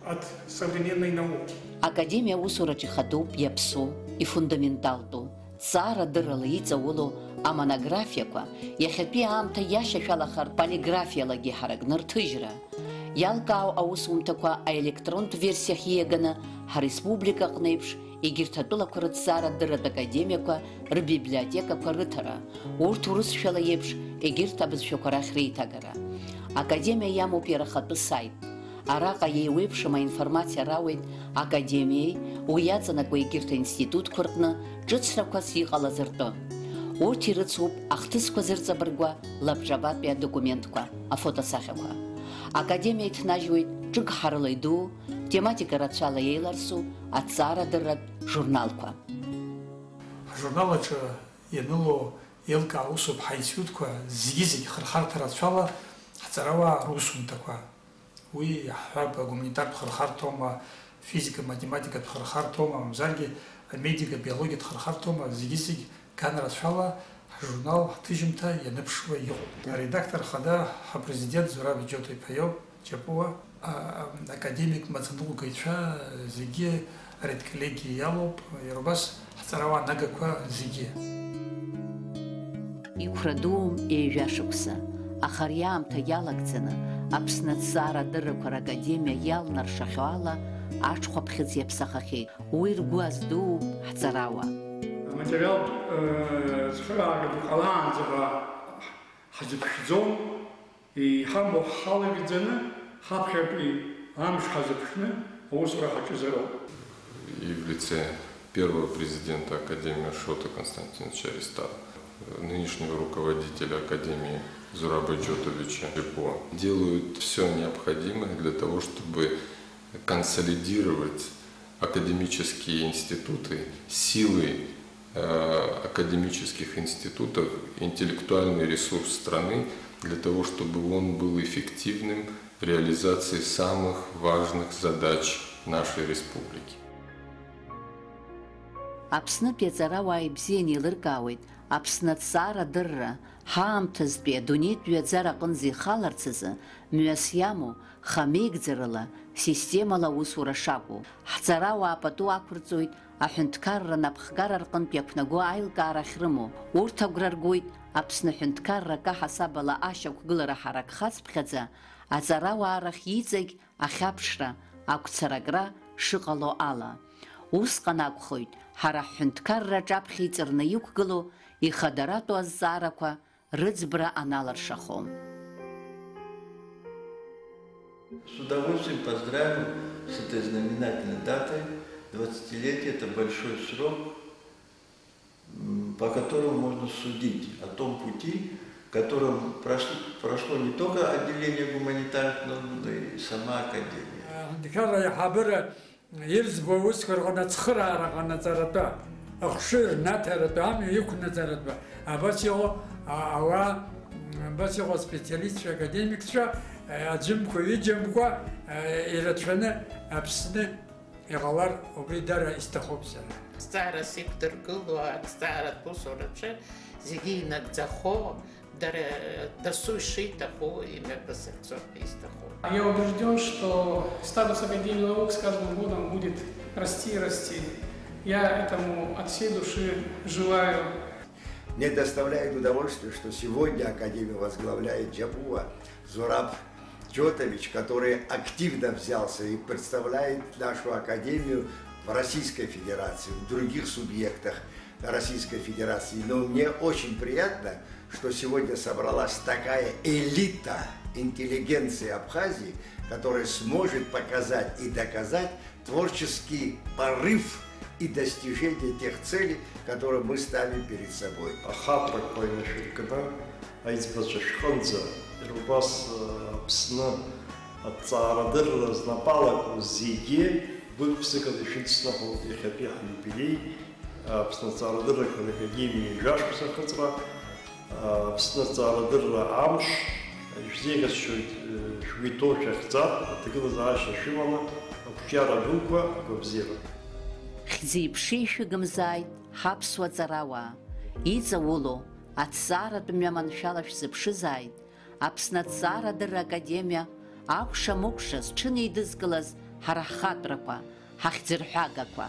от современной науки. Академия усураchi хатуп япсу и фундаменталту. Цара дырала иҵауло амонографиақәа иахьатәи аамҭа иашьашәалахар полиграфиалагьы ҳаракнырҭыжьра. Иалкаау аусумҭақәа аелектронтә версиахь ииаганы ҳареспублика аҟны еиԥш егьырҭ атәылақәа рыҭҵаара дырратә академиақәа рбиблиотекақәа рыҭара, урҭ урысшәала еиԥш егьырҭ абызшәақәа рахь реиҭагара. Академиа иамоуп иара ахатәы сайт. Араҟа еиуеиԥшым аинформациа рауеит академиеи уи иаҵанакуа егьырҭ аинститутқәа рҟны ҿыцрақәас иҟалаз ртәы. Урҭ ирыцуп ахҭысқәа зырҵабыргуа лабҿабатәи адокументқәа, афотосахьақәа. Академиа иҭнажьуеит ҿыгҳарыла иду, тематика рацәала еиларсу аҭҵаарадырратә журналқәа. Ажурналаҿы ианыло еилкаау усуп ҳаинститутқәа зегьы хырхарҭа рацәала ҳҵарауаа русумҭақәа. Уи ҳҳәап агуманитартә хырхарҭоума, физика, математикатә хырхарҭоума, мамзаргьы амедика, биологиатә хырхарҭоума, зегьы ган рацәала ҳжурнал ҳҭыжьымҭа ианыԥшуа иҟоуп. Аредактор хада ҳапрезидент Зураб Иџьота-иԥа иоуп, Ҷапуа, академик мацанылгаҩцәа зегьы редколлегиа иалоуп, иара убас ҳҵарауаа нагақәа зегьы. Иқәра дуум еиҩашықәса, аха ари аамҭа иалагӡаны Аԥсны аҭҵаарадыррақәа ракадемиа иалнаршахьоу ала аҽхәаԥхьыӡ иаԥсахахьеит. Уи ргәы аздууп ҳҵарауаа. Аматериал зхыраагатәу ҟалаанӡа ҳазыԥшӡом, иҳамоу ҳалагӡаны ҳаԥхьатәи амш ҳазыԥшны аусура ҳаҿызароуп. И в лице первого президента Академии Шота Константиновича Аристава, нынешнего руководителя Академии Зураба Иџьотовича Ҷапуа, делают все необходимое для того, чтобы консолидировать академические институты, силы академических институтов, интеллектуальный ресурс страны, для того, чтобы он был эффективным в реализации самых важных задач нашей республики. Аԥснытәи аҵарауаа ибзианы еилыркаауеит Аԥсны аҭҵаарадырра ҳаамҭазтәи адунеитә ҩаӡара аҟынӡа ихаларц азы мҩас иамоу хамеигӡарала, системала аусура шакәу. Ҳҵарауаа пату ақәырҵоит аҳәынҭқарра напхгара рҟынтә иақәнаго аилкаара ахьрымоу. Урҭ агәра ргоит Аԥсны ҳәынҭқарра каҳасабала ашьақәгылара ҳаракхацԥхьаӡа аҵарауаа рахь иҵегь ахьаԥшра, агәцаракра шыҟало ала. Усҟан акәхоит ҳара ҳҳәынҭқарраҿ аԥхьа иҵарны иқәгыло ихадаратәу азҵаарақәа рыӡбра аналаршахом. С удовольствием поздравим с этой знаменательной датой. 20-летие – это большой срок, по которому можно судить о том пути, которым прошло не только отделение гуманитарных наук, но и сама Академия. Ирзбо усқарғана цхырара ғана заратба, ақшыр натаратба, ами юкна заратба. А басиго специалистша, академикша, аджимко, виджимко, иратшаны, Аԥсны иҟалар убри дара исҭахуп-сара. Аҭҵаарас иқәдыргыло, аҭҵааратә усураҿы зегьы инагӡахо, дасу ишиҭаху имҩаԥысырцо исҭахуп. Я убежден, что статус Академии наук с каждым годом будет расти и расти. Я этому от всей души желаю. Мне доставляет удовольствие, что сегодня Академию возглавляет Ҷапуа Зураб Иџьотович, который активно взялся и представляет нашу Академию в Российской Федерации, в других субъектах Российской Федерации. Но мне очень приятно, что сегодня собралась такая элита интеллигенции Абхазии, которая сможет показать и доказать творческий порыв и достижение тех целей, которые мы ставим перед собой. Аԥсны аҭҵаарадырра знапалақәоу зегьы бықәԥсыкала ишәыцнаҳәо иахьатәи ҳюбилеи, Аԥсны аҭҵаарадыррақәа ракадемиа ижәашықәса ахыҵра, Аԥсны аҭҵаарадырра амш ишәзеиӷьасшьоит шәгәы шәахьӡа, аҭагылазаашьа шәыманы, ақәҿиара дуқәа агәабзиара. Хьӡи-ԥшеи шәыгымзааит ҳаԥсуа ҵарауаа, Иҵаулоу аҭҵааратә мҩаманшәала шәзыԥшызааит, Аԥсны Аҭҵаарадырра Академиа акәша-мыкәша зҽынеидызкылаз ҳара ҳхаҵәрақәа, ҳахьӡырҳәагақәа.